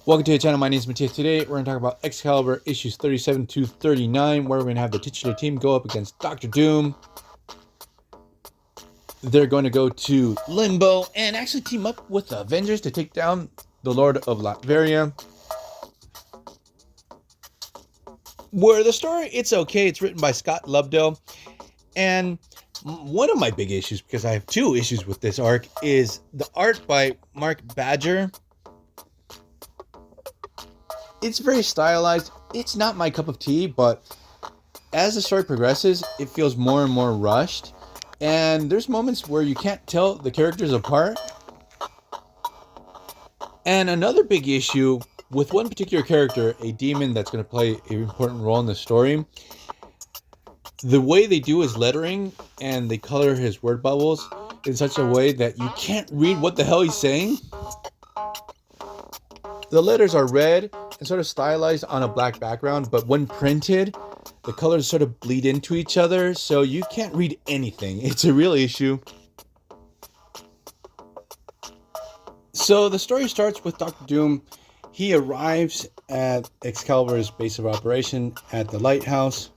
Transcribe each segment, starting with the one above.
Welcome to the channel. My name is Matthias. Today we're going to talk about Excalibur issues 37 to 39, where we're going to have the titular team go up against Dr. Doom. They're going to go to Limbo and actually team up with the Avengers to take down the Lord of Latveria. Where the story, it's okay. It's written by Scott Lobdell. And one of my big issues, because I have two issues with this arc, is the art by Mark Badger. It's very stylized. It's not my cup of tea, but as the story progresses, it feels more and more rushed. And there's moments where you can't tell the characters apart. And another big issue with one particular character, a demon that's going to play an important role in the story, the way they do his lettering and they color his word bubbles in such a way that you can't read what the hell he's saying. The letters are red and sort of stylized on a black background, but when printed, the colors sort of bleed into each other, so you can't read anything. It's a real issue. So the story starts with Dr. Doom. He arrives at Excalibur's base of operation at the lighthouse,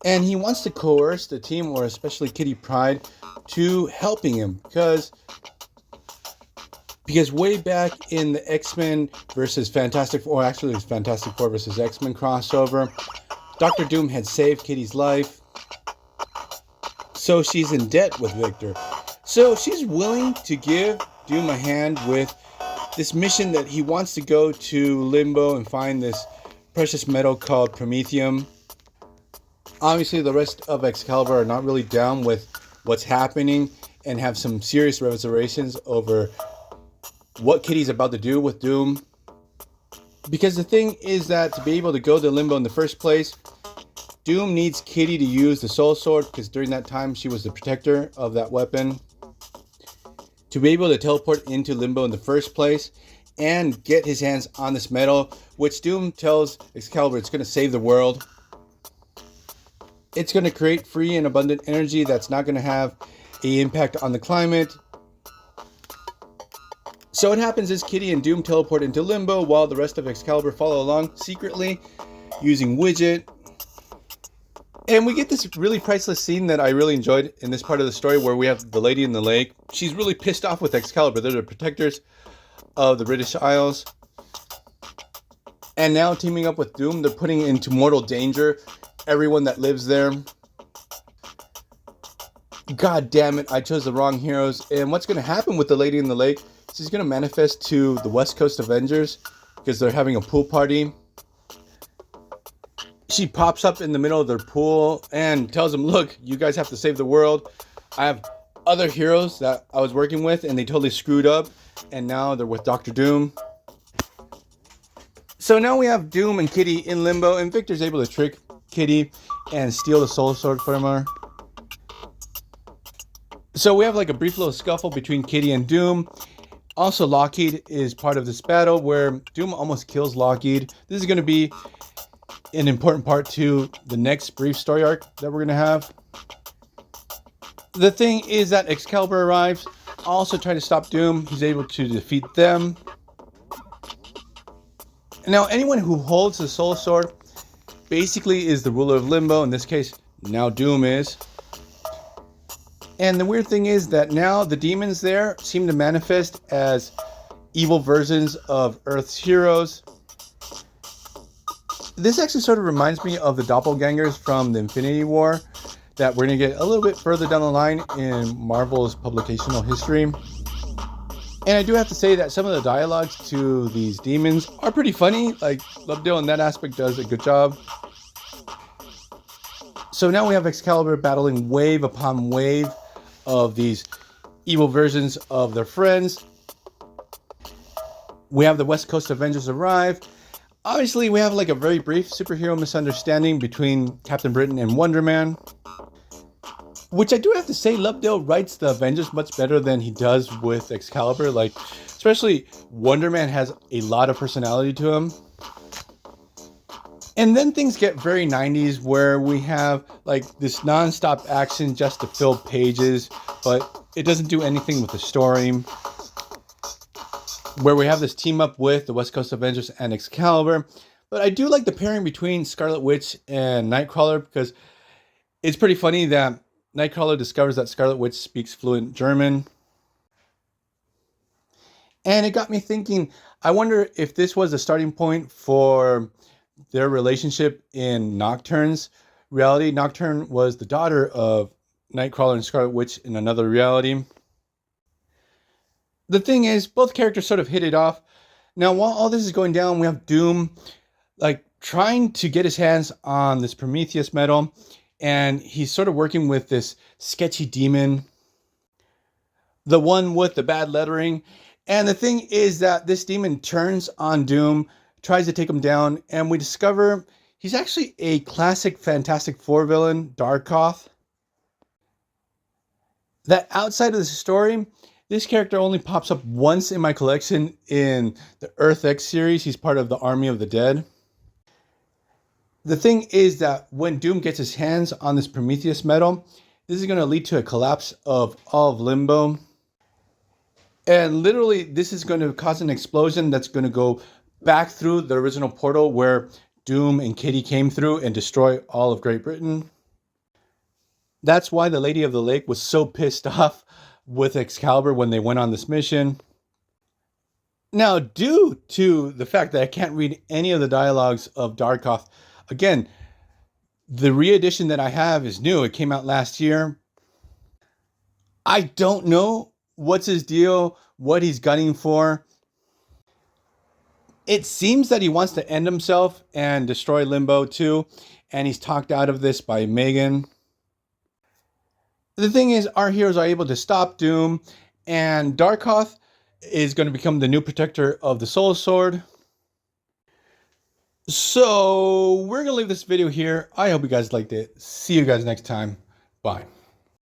and he wants to coerce the team, or especially Kitty Pryde, to helping him, because way back in the X-Men versus Fantastic Four, actually it was Fantastic Four versus X-Men crossover, Dr. Doom had saved Kitty's life, so she's in debt with Victor. So she's willing to give Doom a hand with this mission that he wants to go to Limbo and find this precious metal called Promethium. Obviously, the rest of Excalibur are not really down with what's happening and have some serious reservations over what Kitty's about to do with Doom. Because the thing is that to be able to go to Limbo in the first place, Doom needs Kitty to use the Soul Sword, because during that time she was the protector of that weapon, to be able to teleport into Limbo in the first place and get his hands on this metal, which Doom tells Excalibur it's going to save the world. It's going to create free and abundant energy that's not going to have an impact on the climate. So what happens is Kitty and Doom teleport into Limbo while the rest of Excalibur follow along secretly using Widget. And we get this really priceless scene that I really enjoyed in this part of the story, where we have the lady in the lake. She's really pissed off with Excalibur. They're the protectors of the British Isles. And now teaming up with Doom, they're putting into mortal danger everyone that lives there. God damn it, I chose the wrong heroes. And what's going to happen with the lady in the lake? She's going to manifest to the West Coast Avengers because they're having a pool party. She pops up in the middle of their pool and tells them, look, you guys have to save the world. I have other heroes that I was working with and they totally screwed up. And now they're with Dr. Doom. So now we have Doom and Kitty in Limbo, and Victor's able to trick Kitty and steal the Soul Sword from her. So we have like a brief little scuffle between Kitty and Doom. Also, Lockheed is part of this battle where Doom almost kills Lockheed. This is going to be an important part to the next brief story arc that we're going to have. The thing is that Excalibur arrives, also trying to stop Doom. He's able to defeat them. Now, anyone who holds the Soul Sword basically is the ruler of Limbo. In this case, now Doom is. And the weird thing is that now the demons there seem to manifest as evil versions of Earth's heroes. This actually sort of reminds me of the doppelgangers from the Infinity War that we're going to get a little bit further down the line in Marvel's publicational history. And I do have to say that some of the dialogues to these demons are pretty funny. Like, Lobdell in that aspect does a good job. So now we have Excalibur battling wave upon wave of these evil versions of their friends. We have the West Coast Avengers arrive. Obviously, we have like a very brief superhero misunderstanding between Captain Britain and Wonder Man, which I do have to say, Lobdell writes the Avengers much better than he does with Excalibur. Like, especially Wonder Man has a lot of personality to him. And then things get very 90s, where we have like this non-stop action just to fill pages, but it doesn't do anything with the story. where we have this team up with the West Coast Avengers and Excalibur. But I do like the pairing between Scarlet Witch and Nightcrawler, because it's pretty funny that Nightcrawler discovers that Scarlet Witch speaks fluent German. And it got me thinking, I wonder if this was a starting point for their relationship in Nocturne's reality. Nocturne was the daughter of Nightcrawler and Scarlet Witch in another reality. The thing is, both characters sort of hit it off. Now, while all this is going down, we have Doom, like, trying to get his hands on this Prometheus metal, and he's sort of working with this sketchy demon, the one with the bad lettering. And the thing is that this demon turns on Doom, tries to take him down, and we discover he's actually a classic Fantastic Four villain, Darkoth. That outside of the story, this character only pops up once in my collection in the Earth X series. He's part of the Army of the Dead. The thing is that when Doom gets his hands on this Prometheus metal, this is going to lead to a collapse of all of Limbo. And literally, this is going to cause an explosion that's going to go back through the original portal where Doom and Kitty came through and destroy all of Great Britain. That's why the Lady of the Lake was so pissed off with Excalibur when they went on this mission. Now, due to the fact that I can't read any of the dialogues of Darkoth, again, the re-edition that I have is new. It came out last year. I don't know what's his deal, what he's gunning for. It seems that he wants to end himself and destroy Limbo too, and he's talked out of this by Megan. The thing is, our heroes are able to stop Doom, and Darkoth is going to become the new protector of the Soul Sword. So we're going to leave this video here. I hope you guys liked it. See you guys next time. Bye.